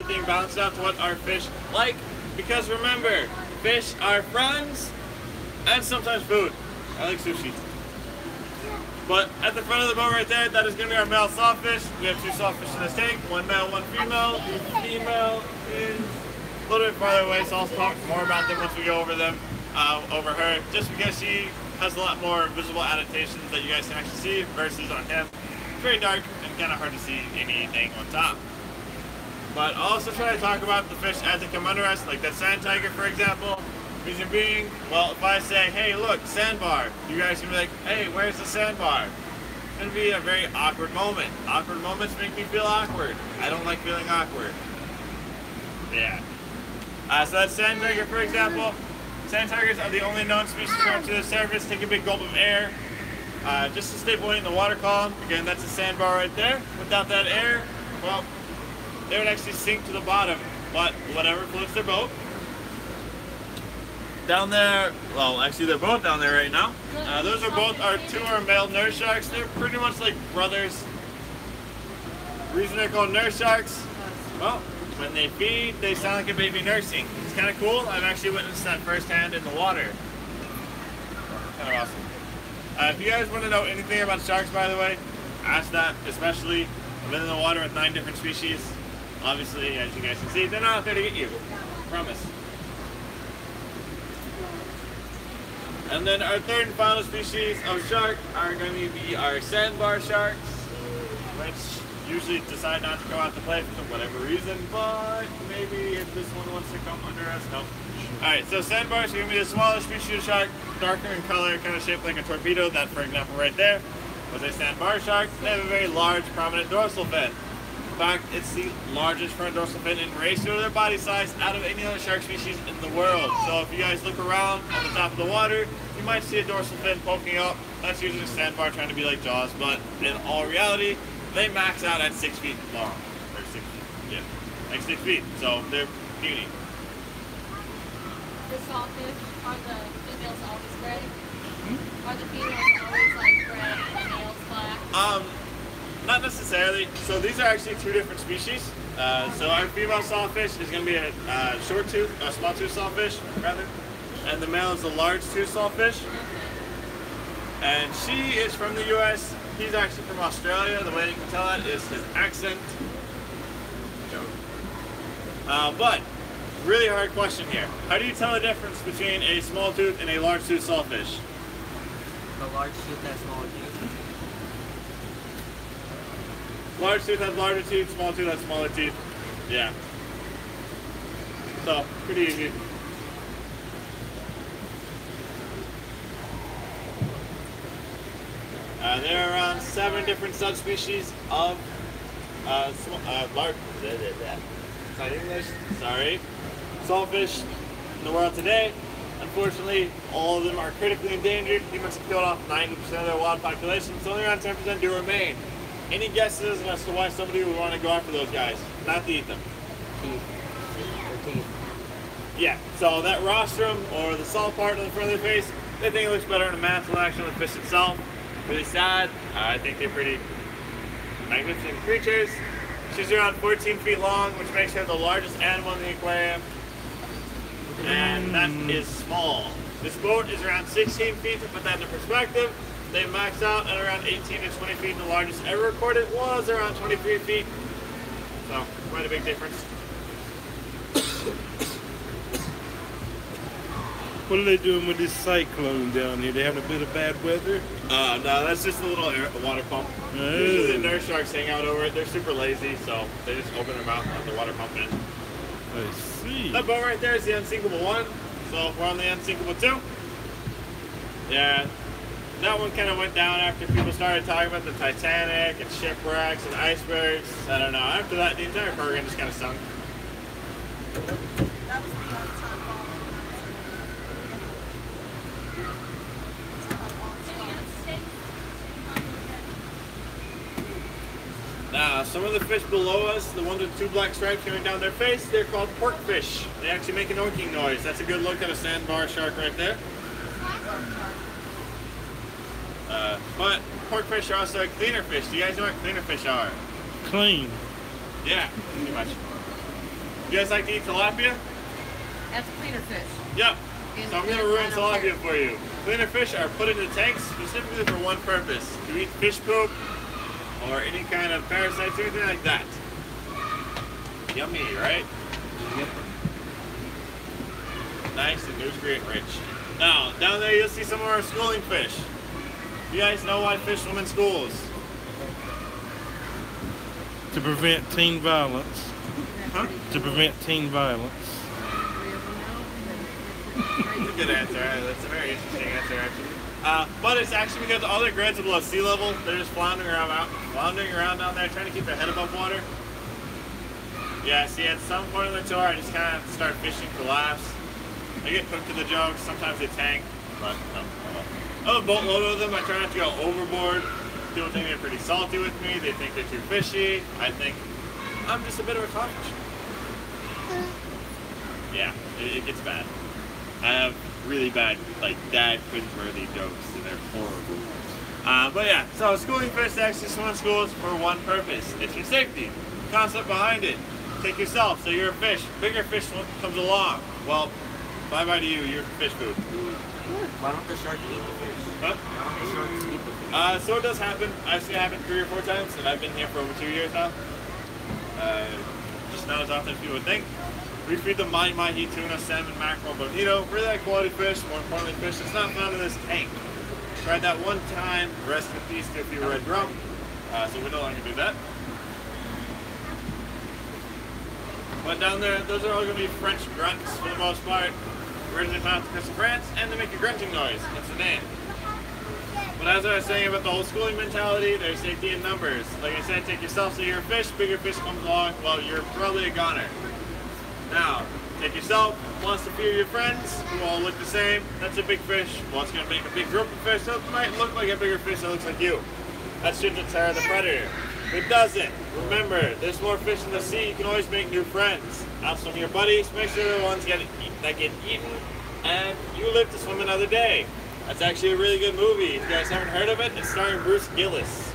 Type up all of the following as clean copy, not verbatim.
everything balanced out to what our fish like. Because remember, fish are friends and sometimes food. I like sushi. But at the front of the boat right there, that is going to be our male sawfish. We have 2 sawfish in this tank, 1 male, 1 female. The female is a little bit farther away, so I'll talk more about them once we go over them, over her, just because she has a lot more visible adaptations that you guys can actually see versus on him. It's very dark and kind of hard to see anything on top. But I'll also try to talk about the fish as they come under us, like that sand tiger, for example. Reason being, well, if I say, hey, look, sandbar, you guys can be like, hey, where's the sandbar? It's going to be a very awkward moment. Awkward moments make me feel awkward. I don't like feeling awkward. Yeah. So that's sand tiger, for example. Sand tigers are the only known species to come to the surface, take a big gulp of air, just to stay buoyant in the water column. Again, that's a sandbar right there. Without that air, well, they would actually sink to the bottom. But whatever floats their boat. Down there, well, actually they're both down there right now. Those are both our 2 male nurse sharks. They're pretty much like brothers. The reason they're called nurse sharks, well, when they feed, they sound like a baby nursing. It's kind of cool. I've actually witnessed that firsthand in the water. Kind of awesome. If you guys want to know anything about sharks, by the way, ask that, especially. I've been in the water with 9 different species. Obviously, as you guys can see, they're not out there to get you. I promise. And then our 3rd and final species of shark are going to be our sandbar sharks, which usually decide not to go out to play for whatever reason, but maybe if this one wants to come under us, no. Alright, so sandbars are going to be the smallest species of shark, darker in color, kind of shaped like a torpedo. That, for example, right there was a sandbar shark. They have a very large, prominent dorsal fin. In fact, it's the largest front dorsal fin in ratio to their body size out of any other shark species in the world. So if you guys look around on the top of the water, you might see a dorsal fin poking up. That's usually a sandbar trying to be like Jaws, but in all reality, they max out at 6 feet long. Or 6 feet, yeah, like 6 feet. So they're puny. The sawfish, are the females always gray? Are the females always like gray and the males black? Not necessarily. So these are actually 2 different species. So our female sawfish is going to be a short tooth, a small tooth sawfish, rather. And the male is a large tooth sawfish. And she is from the US. He's actually from Australia. The way you can tell that is his accent. But, really hard question here. How do you tell the difference between a small tooth and a large tooth sawfish? The large tooth has smaller teeth. Large tooth has larger teeth, small tooth has smaller teeth. Yeah. So, pretty easy. There are around 7 different subspecies of large, not English, sorry, sawfish in the world today. Unfortunately, all of them are critically endangered. Humans have killed off 90% of their wild population, so only around 10% do remain. Any guesses as to why somebody would want to go after those guys? Not to eat them. Teeth. Their teeth. Yeah, so that rostrum, or the salt part on the front of their face, they think it looks better in a mantle action on the fish itself. Really sad. I think they're pretty magnificent creatures. She's around 14 feet long, which makes her the largest animal in the aquarium. And that is small. This boat is around 16 feet. To put that into perspective, they max out at around 18 to 20 feet. The largest ever recorded was around 23 feet. So, quite a big difference. What are they doing with this cyclone down here? They having a bit of bad weather? No, that's just a little water pump. Usually the nurse sharks hang out over it. They're super lazy, so they just open their mouth and let the water pump in. I see. That boat right there is the Unsinkable 1. So we're on the Unsinkable 2. Yeah, that one kind of went down after people started talking about the Titanic and shipwrecks and icebergs. I don't know. After that, the entire program just kind of sunk. That was the only time Now, some of the fish below us, the ones with 2 black stripes coming down their face, they're called porkfish. They actually make an oinking noise. That's a good look at a sandbar shark right there. But porkfish are also a cleaner fish. Do you guys know what cleaner fish are? Clean. Yeah, pretty much. You guys like to eat tilapia? That's cleaner fish. Yep. And So I'm going to ruin tilapia for you. Cleaner fish are put into tanks specifically for one purpose: to eat fish poop or any kind of parasites or anything like that. Yummy, right? Yep. Nice and nutri rich. Now, down there you'll see some of our schooling fish. You guys know why fish swim in schools? To prevent teen violence. Huh? To prevent teen violence. That's a good answer. That's a very interesting answer, actually. But it's actually because all their grades are below sea level. They're just floundering around down there, trying to keep their head above water. Yeah, see, at some point in the tour, I just kind of start fishing for laughs. I get hooked to the jokes. Sometimes they tank, but no. I have a boatload of them. I try not to go overboard. People think they're pretty salty with me. They think they're too fishy. I think I'm just a bit of a codfish. Yeah, it gets bad. I have really bad, like, dad cringeworthy jokes, and they're horrible. But yeah, so schooling fish actually swim in schools for one purpose. It's your safety. The concept behind it. Take yourself, so you're a fish. Bigger fish comes along. Well, bye-bye to you, you're fish food. Why don't the sharks eat the fish? Huh? Why don't the sharks eat the fish? So it does happen. I've seen it happen 3 or 4 times, and I've been here for over 2 years now. Just not as often as people would think. We feed them mahi, tuna, salmon, mackerel, bonito, really high quality fish, more importantly fish that's not found in this tank. Tried that one time, rest in peace to a few red drum, so we no longer do that. But down there, those are all going to be French grunts for the most part. Originally found in France, and they make a grunting noise. That's the name. But as I was saying about the whole schooling mentality, there's safety in numbers. Like I said, take yourself, so you're a fish, bigger fish comes along, well, you're probably a goner. Now, take yourself, plus a few of your friends, who all look the same. That's a big fish. Well, it's going to make a big group of fish, so it might look like a bigger fish that looks like you. That should deter the predator. It doesn't. Remember, there's more fish in the sea. You can always make new friends. Ask some of your buddies. Make sure they're the ones that get eaten, and you live to swim another day. That's actually a really good movie. If you guys haven't heard of it, it's starring Bruce Gillis.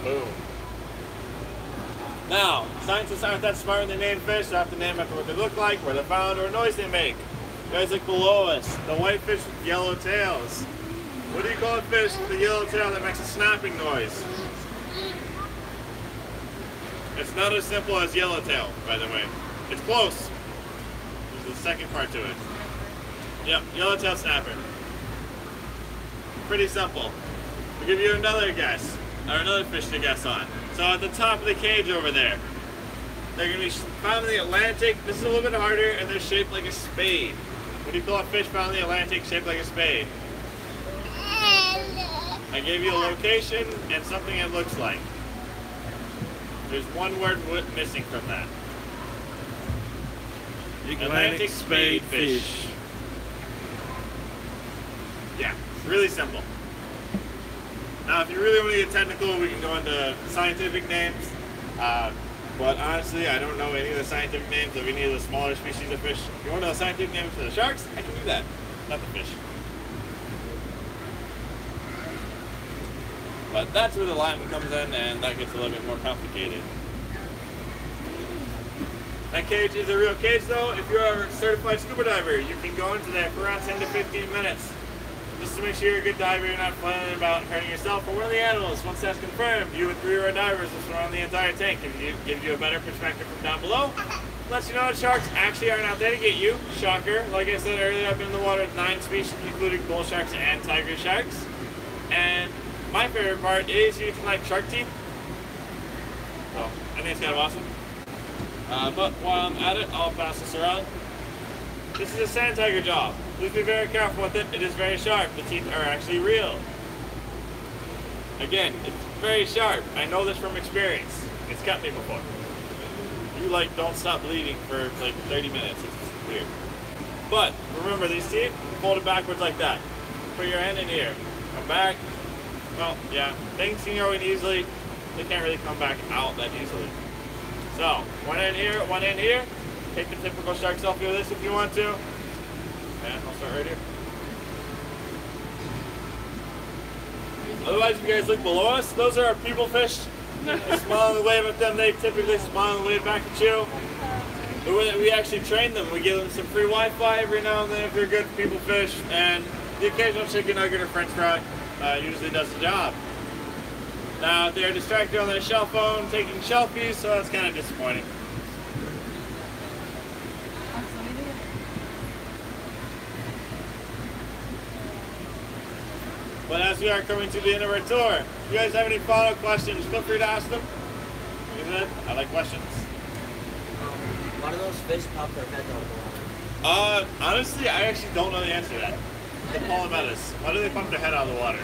Boom. Now, scientists aren't that smart when they name fish. They have to name after what they look like, where they're found, or a noise they make. You guys look below us. The white fish with yellow tails. What do you call a fish with a yellow tail that makes a snapping noise? It's not as simple as yellowtail, by the way. It's close. There's the second part to it. Yep, yellowtail snapper. Pretty simple. We'll give you another guess, or another fish to guess on. So at the top of the cage over there, they're going to be found in the Atlantic. This is a little bit harder, and they're shaped like a spade. What do you call a fish found in the Atlantic shaped like a spade? I gave you a location and something it looks like. There's one word missing from that. Atlantic spade fish. Yeah, really simple. Now, if you really want to get technical, we can go into scientific names. But honestly, I don't know any of the scientific names of any of the smaller species of fish. If you want to know the scientific names for the sharks, I can do that. Not the fish. But that's where the lineman comes in, and that gets a little bit more complicated. That cage is a real cage, though. If you're a certified scuba diver, you can go into there for around 10 to 15 minutes. Just to make sure you're a good diver, you're not planning about hurting yourself or one of the animals. Once that's confirmed, you and 3 other divers will surround the entire tank. Gives you a better perspective from down below. Lets you know that sharks actually aren't out there to get you. Shocker. Like I said earlier, I've been in the water with 9 species, including bull sharks and tiger sharks. And my favorite part is you can like shark teeth. So, I think it's kind of awesome. But while I'm at it, I'll pass this around. This is a sand tiger jaw. Please be very careful with it. It is very sharp. The teeth are actually real. Again, it's very sharp. I know this from experience. It's cut me before. You don't stop bleeding for like 30 minutes. It's weird. But remember, these teeth, fold it backwards like that. Put your hand in here. Come back. Well, yeah, things can go in easily. They can't really come back out that easily. So, one in here. Take the typical shark selfie with this if you want to. And I'll start right here. Otherwise, if you guys look below us, those are our pupil fish. You smile and wave at them, they typically smile and wave back at you. But we actually train them. We give them some free Wi-Fi every now and then if they're good people fish, and the occasional chicken nugget or french fry usually does the job. Now they're distracted on their cell phone taking selfies, so that's kind of disappointing. But as we are coming to the end of our tour, if you guys have any follow-up questions, feel free to ask them. Like I said, I like questions. Why do those fish pop their heads out of the water? Honestly, I actually don't know the answer to that. The polymetas. Why do they pump their head out of the water?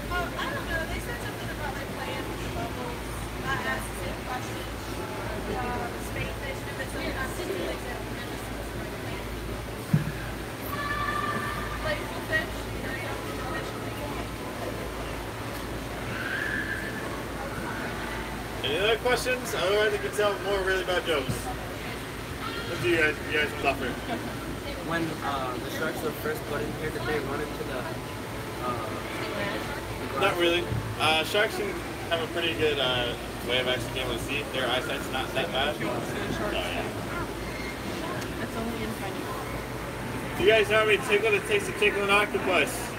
I don't know. They said something about like playing with the bubbles. I asked the same question. Spade fish, if it's something not to do, they said they're just supposed to like play with the bubbles. Playful fish, you know, you don't do fish. Any other questions? Otherwise, I can tell more really bad jokes. What do you guys want to offer? When the sharks were first put in here, did they run into the Not really. Sharks can have a pretty good way of actually being able to see. Their eyesight's not that bad. Oh, yeah. That's only in China. Do you guys know how many tickle it takes to tickle an octopus?